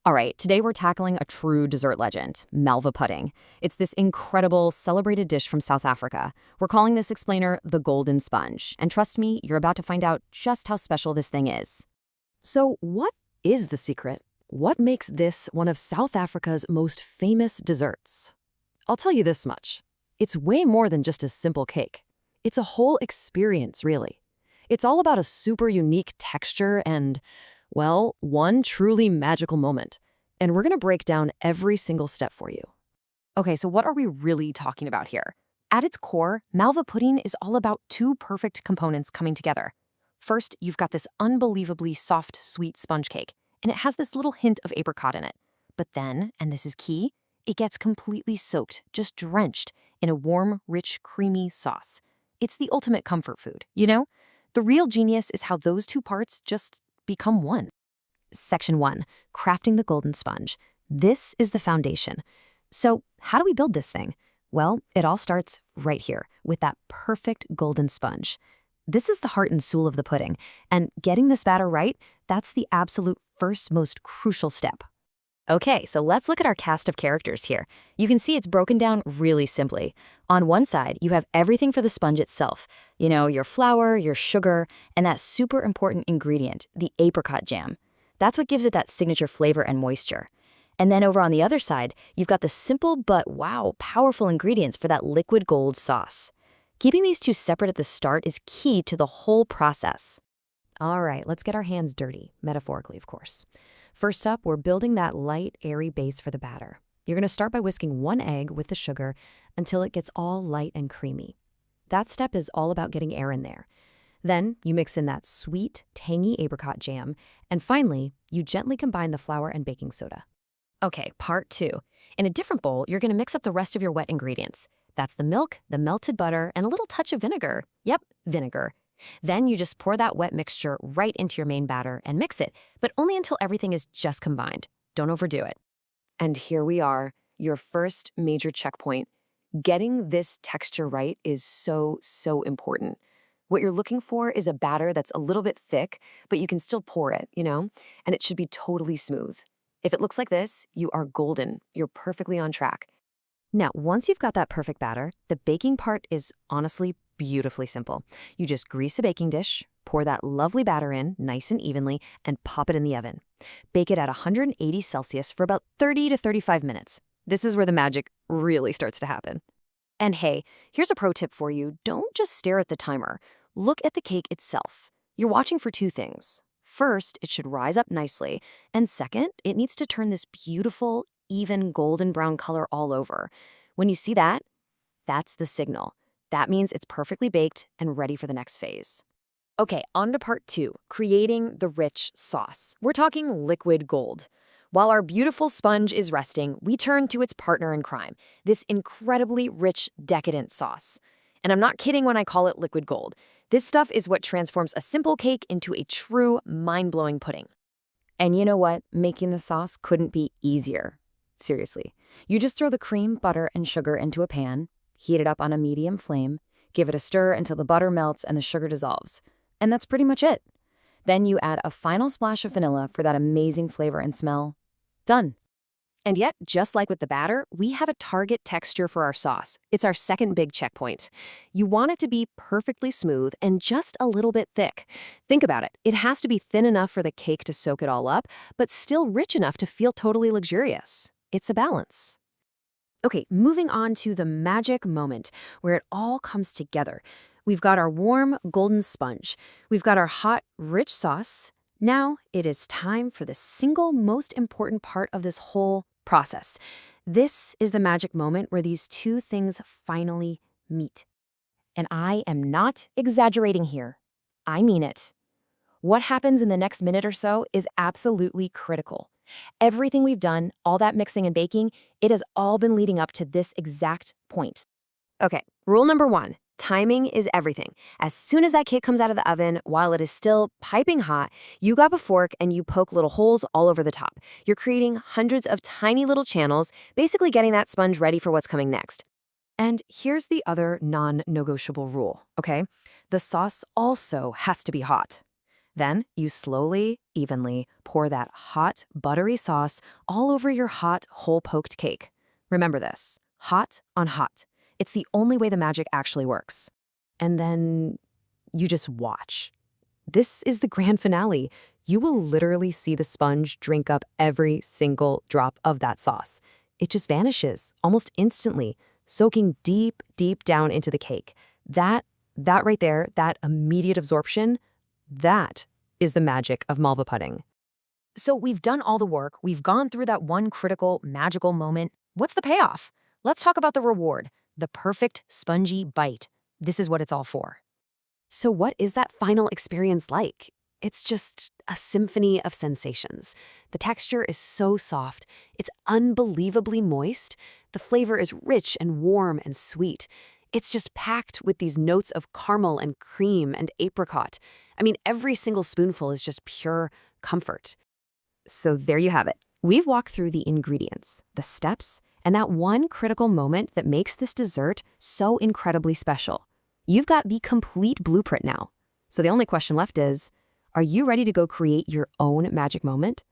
All right, today we're tackling a true dessert legend, Malva Pudding. It's this incredible, celebrated dish from South Africa. We're calling this explainer the golden sponge. And trust me, you're about to find out just how special this thing is. So what is the secret? What makes this one of South Africa's most famous desserts? I'll tell you this much. It's way more than just a simple cake. It's a whole experience, really. It's all about a super unique texture and, well, one truly magical moment. And we're going to break down every single step for you. Okay, so what are we really talking about here? At its core, Malva pudding is all about two perfect components coming together. First, you've got this unbelievably soft, sweet sponge cake, and it has this little hint of apricot in it. But then, and this is key, it gets completely soaked, just drenched, in a warm, rich, creamy sauce. It's the ultimate comfort food, you know? The real genius is how those two parts just become one. Section 1, crafting the golden sponge. This is the foundation. So how do we build this thing? Well, it all starts right here with that perfect golden sponge. This is the heart and soul of the pudding, and getting this batter right, that's the absolute first most crucial step. Okay, so let's look at our cast of characters here. You can see it's broken down really simply. On one side, you have everything for the sponge itself. You know, your flour, your sugar, and that super important ingredient, the apricot jam. That's what gives it that signature flavor and moisture. And then over on the other side, you've got the simple but, wow, powerful ingredients for that liquid gold sauce. Keeping these two separate at the start is key to the whole process. All right, let's get our hands dirty, metaphorically, of course. First up, we're building that light, airy base for the batter. You're going to start by whisking one egg with the sugar until it gets all light and creamy. That step is all about getting air in there. Then you mix in that sweet, tangy apricot jam, and finally, you gently combine the flour and baking soda. Okay, part 2. In a different bowl, you're going to mix up the rest of your wet ingredients. That's the milk, the melted butter, and a little touch of vinegar. Yep, vinegar. Then you just pour that wet mixture right into your main batter and mix it, but only until everything is just combined. Don't overdo it. And here we are, your first major checkpoint. Getting this texture right is so important. What you're looking for is a batter that's a little bit thick, but you can still pour it, you know? And it should be totally smooth. If it looks like this, you are golden. You're perfectly on track. Now, once you've got that perfect batter, the baking part is honestly beautifully simple. You just grease a baking dish, pour that lovely batter in nice and evenly, and pop it in the oven. Bake it at 180 Celsius for about 30 to 35 minutes. This is where the magic really starts to happen. And hey, here's a pro tip for you. Don't just stare at the timer. Look at the cake itself. You're watching for two things. First, it should rise up nicely. And second, it needs to turn this beautiful, even golden brown color all over. When you see that, that's the signal. That means it's perfectly baked and ready for the next phase. Okay, on to part 2, creating the rich sauce. We're talking liquid gold. While our beautiful sponge is resting, we turn to its partner in crime, this incredibly rich, decadent sauce. And I'm not kidding when I call it liquid gold. This stuff is what transforms a simple cake into a true, mind-blowing pudding. And you know what? Making the sauce couldn't be easier. Seriously. You just throw the cream, butter, and sugar into a pan, heat it up on a medium flame, give it a stir until the butter melts and the sugar dissolves. And that's pretty much it. Then you add a final splash of vanilla for that amazing flavor and smell. Done. And yet, just like with the batter, we have a target texture for our sauce. It's our second big checkpoint. You want it to be perfectly smooth and just a little bit thick. Think about it. It has to be thin enough for the cake to soak it all up, but still rich enough to feel totally luxurious. It's a balance. Okay, moving on to the magic moment where it all comes together. We've got our warm, golden sponge. We've got our hot, rich sauce. Now it is time for the single most important part of this whole process. This is the magic moment where these two things finally meet. And I am not exaggerating here. I mean it. What happens in the next minute or so is absolutely critical. Everything we've done, all that mixing and baking, it has all been leading up to this exact point. Okay, rule number 1. Timing is everything. As soon as that cake comes out of the oven, while it is still piping hot, you grab a fork and you poke little holes all over the top. You're creating hundreds of tiny little channels, basically getting that sponge ready for what's coming next. And here's the other non-negotiable rule, okay? The sauce also has to be hot. Then you slowly, evenly pour that hot, buttery sauce all over your hot, hole-poked cake. Remember this, hot on hot. It's the only way the magic actually works. And then you just watch. This is the grand finale. You will literally see the sponge drink up every single drop of that sauce. It just vanishes almost instantly, soaking deep, deep down into the cake. That right there, that immediate absorption, that is the magic of Malva pudding. So we've done all the work. We've gone through that one critical, magical moment. What's the payoff? Let's talk about the reward, the perfect, spongy bite. This is what it's all for. So what is that final experience like? It's just a symphony of sensations. The texture is so soft. It's unbelievably moist. The flavor is rich and warm and sweet. It's just packed with these notes of caramel and cream and apricot. I mean, every single spoonful is just pure comfort. So there you have it. We've walked through the ingredients, the steps, and that one critical moment that makes this dessert so incredibly special. You've got the complete blueprint now. So the only question left is, are you ready to go create your own magic moment?